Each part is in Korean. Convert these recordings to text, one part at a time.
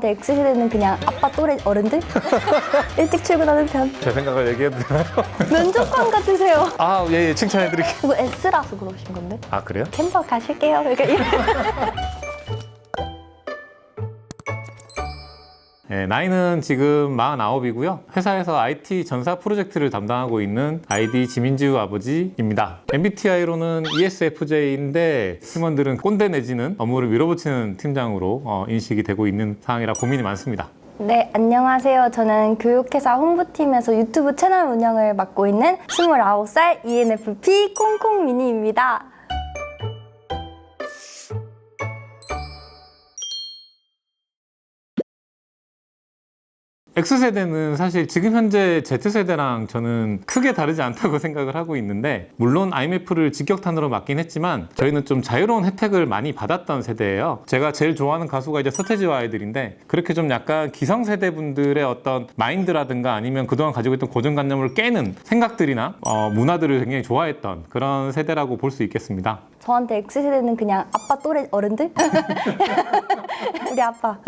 근데 X세대는 그냥 아빠 또래 어른들? 일찍 출근하는 편. 제 생각을 얘기해도 되나요? 면접관 같으세요. 아, 예, 칭찬해드릴게요. 이거 S라서 그러신 건데? 아, 그래요? 캠퍼 가실게요. 이렇게. 네, 나이는 지금 49이고요. 회사에서 IT 전사 프로젝트를 담당하고 있는 아이디 지민지우 아버지입니다. MBTI로는 ESFJ인데 팀원들은 꼰대 내지는 업무를 밀어붙이는 팀장으로 인식이 되고 있는 상황이라 고민이 많습니다. 네, 안녕하세요. 저는 교육회사 홍보팀에서 유튜브 채널 운영을 맡고 있는 29살 ENFP 콩콩미니입니다. X세대는 사실 지금 현재 Z세대랑 저는 크게 다르지 않다고 생각을 하고 있는데, 물론 IMF를 직격탄으로 맞긴 했지만 저희는 좀 자유로운 혜택을 많이 받았던 세대예요. 제가 제일 좋아하는 가수가 이제 서태지와 아이들인데, 그렇게 좀 약간 기성세대 분들의 어떤 마인드라든가 아니면 그동안 가지고 있던 고정관념을 깨는 생각들이나 문화들을 굉장히 좋아했던 그런 세대라고 볼 수 있겠습니다. 저한테 X세대는 그냥 아빠 또래 어른들? 우리 아빠.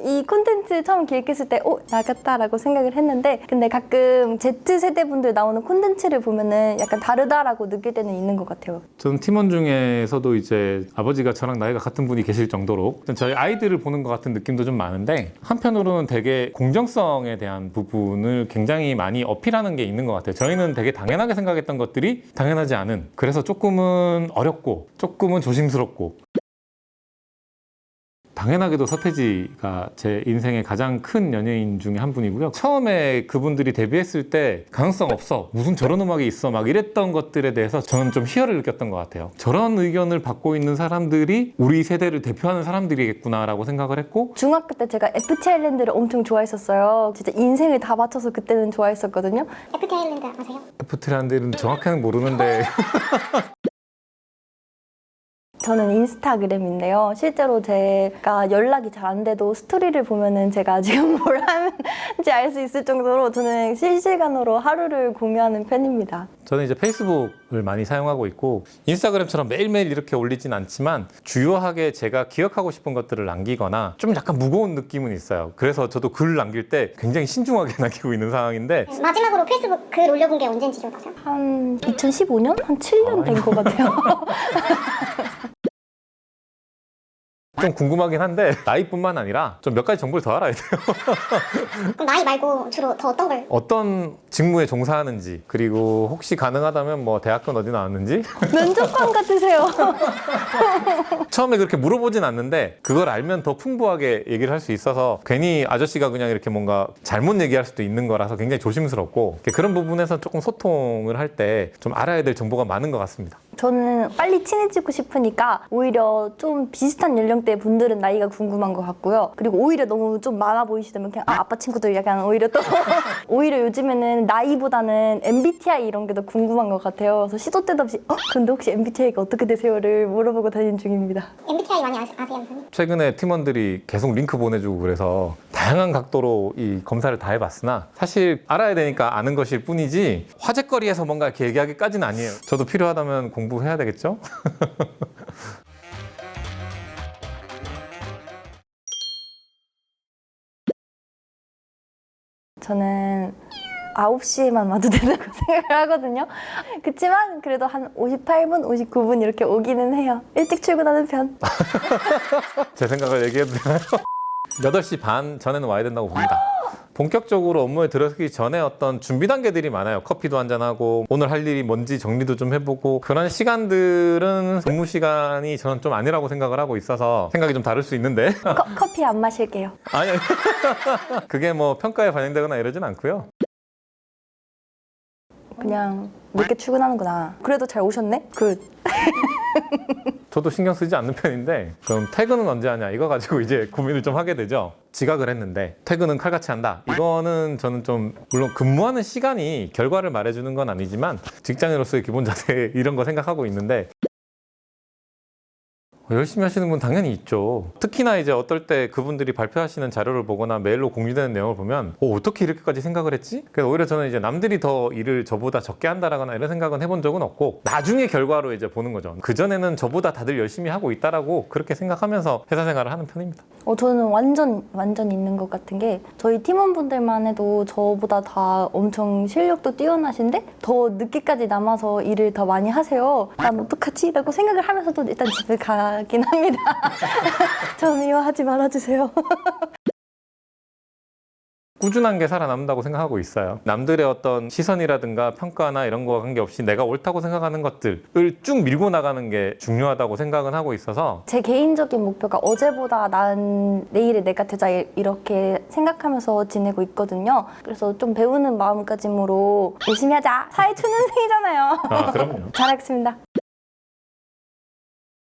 이 콘텐츠 처음 기획했을 때 나겠다라고 생각을 했는데, 근데 가끔 Z세대 분들 나오는 콘텐츠를 보면은 약간 다르다라고 느낄 때는 있는 것 같아요. 저는 팀원 중에서도 이제 아버지가 저랑 나이가 같은 분이 계실 정도로 저희 아이들을 보는 것 같은 느낌도 좀 많은데, 한편으로는 되게 공정성에 대한 부분을 굉장히 많이 어필하는 게 있는 것 같아요. 저희는 되게 당연하게 생각했던 것들이 당연하지 않은, 그래서 조금은 어렵고 조금은 조심스럽고, 당연하게도 서태지가 제 인생의 가장 큰 연예인 중에 한 분이고요. 처음에 그분들이 데뷔했을 때 가능성 없어, 무슨 저런 음악이 있어, 막 이랬던 것들에 대해서 저는 좀 희열을 느꼈던 것 같아요. 저런 의견을 받고 있는 사람들이 우리 세대를 대표하는 사람들이겠구나라고 생각을 했고, 중학교 때 제가 FT 아일랜드를 엄청 좋아했었어요. 진짜 인생을 다 바쳐서 그때는 좋아했었거든요. FT 아일랜드 아세요? FT라는 정확히는 모르는데 저는 인스타그램인데요. 실제로 제가 연락이 잘 안 돼도 스토리를 보면은 제가 지금 뭘 하는지 알 수 있을 정도로 저는 실시간으로 하루를 공유하는 편입니다. 저는 이제 페이스북을 많이 사용하고 있고, 인스타그램처럼 매일매일 이렇게 올리진 않지만 주요하게 제가 기억하고 싶은 것들을 남기거나 좀 약간 무거운 느낌은 있어요. 그래서 저도 글 남길 때 굉장히 신중하게 남기고 있는 상황인데, 마지막으로 페이스북 글 올려본 게 언제인지 기억나세요? 한 2015년? 한 7년 된 것 같아요. 좀 궁금하긴 한데 나이뿐만 아니라 좀 몇 가지 정보를 더 알아야 돼요. 그럼 나이 말고 주로 더 어떤 걸? 어떤 직무에 종사하는지, 그리고 혹시 가능하다면 뭐 대학교는 어디 나왔는지. 면접관 같으세요. 처음에 그렇게 물어보진 않는데 그걸 알면 더 풍부하게 얘기를 할 수 있어서, 괜히 아저씨가 그냥 이렇게 뭔가 잘못 얘기할 수도 있는 거라서 굉장히 조심스럽고, 그런 부분에서 조금 소통을 할 때 좀 알아야 될 정보가 많은 것 같습니다. 저는 빨리 친해지고 싶으니까 오히려 좀 비슷한 연령대 분들은 나이가 궁금한 것 같고요. 그리고 오히려 너무 좀 많아 보이시다면 그냥 아빠 친구들 약간 오히려 또 오히려 요즘에는 나이보다는 MBTI 이런 게 더 궁금한 것 같아요. 그래서 시도 때도 없이 근데 혹시 MBTI가 어떻게 되세요?를 물어보고 다니는 중입니다. MBTI 많이 아세요, 선생님? 최근에 팀원들이 계속 링크 보내주고 그래서 다양한 각도로 이 검사를 다 해봤으나 사실 알아야 되니까 아는 것일 뿐이지 화제거리에서 뭔가 이렇게 얘기하기까지는 아니에요. 저도 필요하다면 공부해야 되겠죠? 저는 9시에만 와도 된다고 생각을 하거든요. 그치만 그래도 한 58분, 59분 이렇게 오기는 해요. 일찍 출근하는 편. 제 생각을 얘기해도 되나요? 8시 반 전에는 와야 된다고 봅니다. 본격적으로 업무에 들어서기 전에 어떤 준비 단계들이 많아요. 커피도 한잔하고 오늘 할 일이 뭔지 정리도 좀 해보고, 그런 시간들은 근무 시간이 저는 좀 아니라고 생각을 하고 있어서 생각이 좀 다를 수 있는데 커피 안 마실게요. 아니 그게 뭐 평가에 반영되거나 이러진 않고요. 그냥 늦게 출근하는구나. 그래도 잘 오셨네? 굿. 저도 신경 쓰지 않는 편인데, 그럼 퇴근은 언제 하냐 이거 가지고 이제 고민을 좀 하게 되죠. 지각을 했는데 퇴근은 칼같이 한다, 이거는 저는 좀, 물론 근무하는 시간이 결과를 말해주는 건 아니지만 직장인으로서의 기본 자세 이런 거 생각하고 있는데, 열심히 하시는 분 당연히 있죠. 특히나 이제 어떨 때 그분들이 발표하시는 자료를 보거나 메일로 공유되는 내용을 보면 어떻게 이렇게까지 생각을 했지? 그래서 오히려 저는 이제 남들이 더 일을 저보다 적게 한다라거나 이런 생각은 해본 적은 없고 나중에 결과로 이제 보는 거죠. 그전에는 저보다 다들 열심히 하고 있다라고 그렇게 생각하면서 회사 생활을 하는 편입니다. 저는 완전 있는 것 같은 게 저희 팀원분들만 해도 저보다 다 엄청 실력도 뛰어나신데 더 늦게까지 남아서 일을 더 많이 하세요. 난 어떡하지? 라고 생각을 하면서도 일단 집에 가긴 합니다. 저는 이거 하지 말아주세요. 꾸준한 게 살아남는다고 생각하고 있어요. 남들의 어떤 시선이라든가 평가나 이런 거와 관계없이 내가 옳다고 생각하는 것들을 쭉 밀고 나가는 게 중요하다고 생각은 하고 있어서 제 개인적인 목표가 어제보다 나은 내일의 내가 되자 이렇게 생각하면서 지내고 있거든요. 그래서 좀 배우는 마음가짐으로 열심히 하자. 사회 초년생이잖아요. 아, 그럼요. 잘하겠습니다.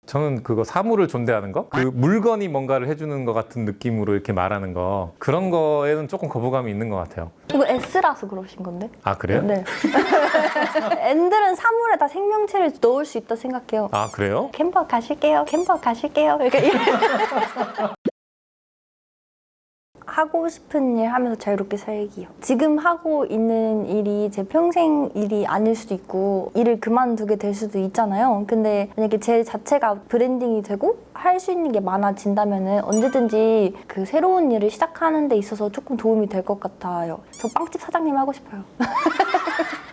저는 그거 사물을 존대하는 거? 그 물건이 뭔가를 해주는 것 같은 느낌으로 이렇게 말하는 거 그런 거에는 조금 거부감이 있는 것 같아요. 이거 S라서 그러신 건데? 아, 그래요? 네. N들은 사물에 다 생명체를 넣을 수 있다 생각해요. 아, 그래요? 캠퍼 가실게요. 캠퍼 가실게요. 이렇게 하고 싶은 일 하면서 자유롭게 살기요. 지금 하고 있는 일이 제 평생 일이 아닐 수도 있고 일을 그만두게 될 수도 있잖아요. 근데 만약에 제 자체가 브랜딩이 되고 할 수 있는 게 많아진다면 언제든지 그 새로운 일을 시작하는 데 있어서 조금 도움이 될 것 같아요. 저 빵집 사장님 하고 싶어요.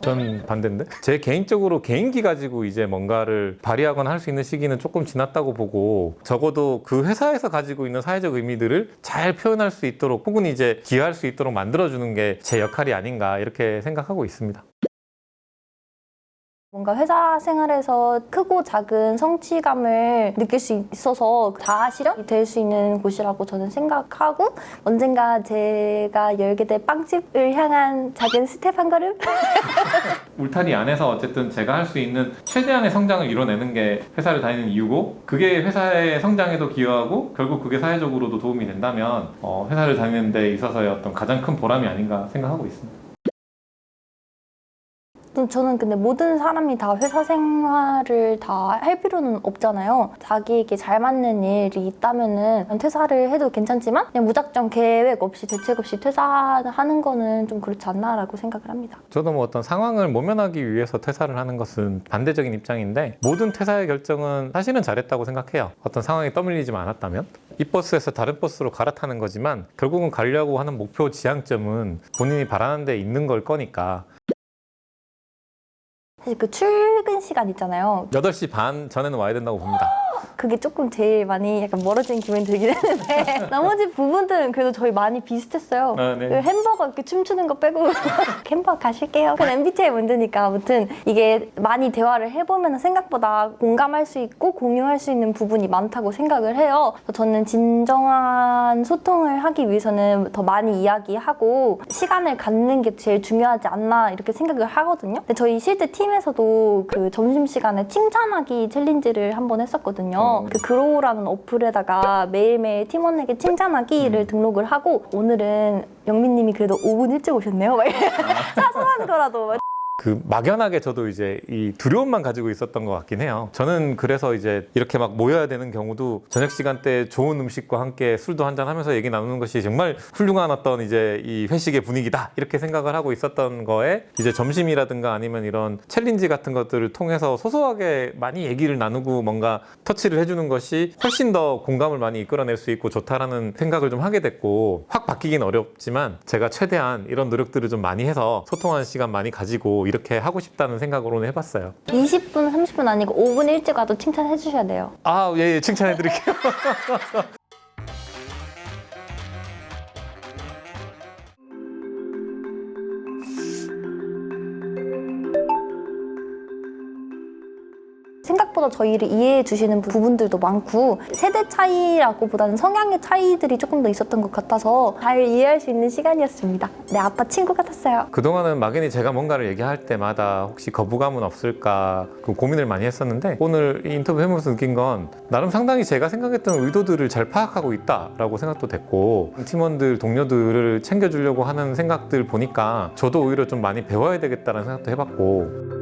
전 반대인데? 제 개인적으로 개인기 가지고 이제 뭔가를 발휘하거나 할 수 있는 시기는 조금 지났다고 보고 적어도 그 회사에서 가지고 있는 사회적 의미들을 잘 표현할 수 있도록 혹은 이제 기여할 수 있도록 만들어주는 게 제 역할이 아닌가 이렇게 생각하고 있습니다. 뭔가 회사 생활에서 크고 작은 성취감을 느낄 수 있어서 자아 실현이 될 수 있는 곳이라고 저는 생각하고 언젠가 제가 열게 될 빵집을 향한 작은 스텝 한 걸음? 울타리 안에서 어쨌든 제가 할 수 있는 최대한의 성장을 이뤄내는 게 회사를 다니는 이유고 그게 회사의 성장에도 기여하고 결국 그게 사회적으로도 도움이 된다면 회사를 다니는 데 있어서의 어떤 가장 큰 보람이 아닌가 생각하고 있습니다. 저는 근데 모든 사람이 다 회사 생활을 다 할 필요는 없잖아요. 자기에게 잘 맞는 일이 있다면은 퇴사를 해도 괜찮지만 그냥 무작정 계획 없이 대책 없이 퇴사하는 거는 좀 그렇지 않나라고 생각을 합니다. 저도 뭐 어떤 상황을 모면하기 위해서 퇴사를 하는 것은 반대적인 입장인데 모든 퇴사의 결정은 사실은 잘했다고 생각해요. 어떤 상황이 떠밀리지만 않았다면 이 버스에서 다른 버스로 갈아타는 거지만 결국은 가려고 하는 목표 지향점은 본인이 바라는 데 있는 걸 거니까 사실 그 출근 시간 있잖아요. 8시 반 전에는 와야 된다고 봅니다. 그게 조금 제일 많이 약간 멀어진 기분이 들긴 했는데 나머지 부분들은 그래도 저희 많이 비슷했어요. 아, 네. 그 햄버거 이렇게 춤추는 거 빼고 캠퍼 가실게요. 그건 MBTI 문제니까 아무튼 이게 많이 대화를 해보면 생각보다 공감할 수 있고 공유할 수 있는 부분이 많다고 생각을 해요. 그래서 저는 진정한 소통을 하기 위해서는 더 많이 이야기하고 시간을 갖는 게 제일 중요하지 않나 이렇게 생각을 하거든요. 근데 저희 실제 팀에서도 그 점심시간에 칭찬하기 챌린지를 한번 했었거든요. 그 그로우라는 어플에다가 매일매일 팀원에게 칭찬하기를 등록을 하고 오늘은 영민님이 그래도 5분 일찍 오셨네요. 막 사소한 거라도 그 막연하게 저도 이제 이 두려움만 가지고 있었던 것 같긴 해요. 저는 그래서 이제 이렇게 막 모여야 되는 경우도 저녁 시간대 좋은 음식과 함께 술도 한잔 하면서 얘기 나누는 것이 정말 훌륭한 어떤 이제 이 회식의 분위기다 이렇게 생각을 하고 있었던 거에 이제 점심이라든가 아니면 이런 챌린지 같은 것들을 통해서 소소하게 많이 얘기를 나누고 뭔가 터치를 해주는 것이 훨씬 더 공감을 많이 이끌어낼 수 있고 좋다라는 생각을 좀 하게 됐고 확 바뀌긴 어렵지만 제가 최대한 이런 노력들을 좀 많이 해서 소통하는 시간 많이 가지고 이렇게 하고 싶다는 생각으로는 해봤어요. 20분, 30분 아니고 5분 일찍 와도 칭찬해 주셔야 돼요. 아, 예, 칭찬해드릴게요. 생각보다 저희를 이해해 주시는 부분들도 많고 세대 차이라고 보다는 성향의 차이들이 조금 더 있었던 것 같아서 잘 이해할 수 있는 시간이었습니다. 내 아빠 친구 같았어요. 그동안은 막연히 제가 뭔가를 얘기할 때마다 혹시 거부감은 없을까 그 고민을 많이 했었는데 오늘 이 인터뷰 해보면서 느낀 건 나름 상당히 제가 생각했던 의도들을 잘 파악하고 있다라고 생각도 됐고 팀원들, 동료들을 챙겨주려고 하는 생각들 보니까 저도 오히려 좀 많이 배워야 되겠다는 생각도 해봤고